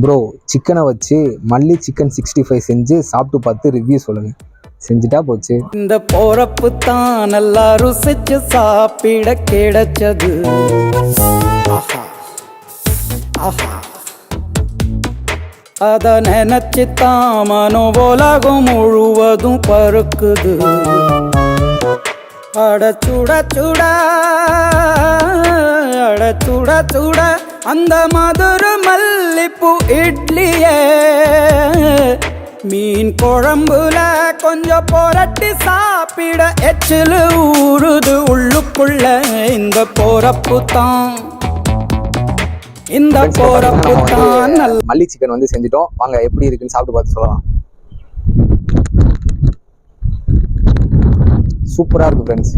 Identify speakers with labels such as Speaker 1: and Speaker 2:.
Speaker 1: Bro சிக்கனை வச்சு மல்லி சிக்கன் 65 செஞ்சு சாப்பிட்டு பார்த்து ரிவ்யூ சொல்லுங்க. செஞ்சுட்டா போச்சு.
Speaker 2: இந்த போறப்பு தான் நல்லா ருசிச்சு சாப்பிட கிடைச்சது. அத நினைச்சுத்தான் மனோ உலகம் முழுவதும் பருக்குது. அட சுட சுட அட சுட சுட அந்த மதுரை மல்லிப்பூ இட்லியே மீன் குழம்புல கொஞ்சம் புரட்டி சாப்பிட எச்சிலு ஊறுது உள்ளுக்குள்ள. இந்த போறப்பு தான் இந்த போறப்பு தான்
Speaker 1: மல்லி சிக்கன் வந்து செஞ்சுட்டோம். வாங்க எப்படி இருக்குன்னு சாப்பிட்டு பார்த்து சொல்லலாம். சூப்பரா இருக்கு ஃப்ரெண்ட்ஸ்.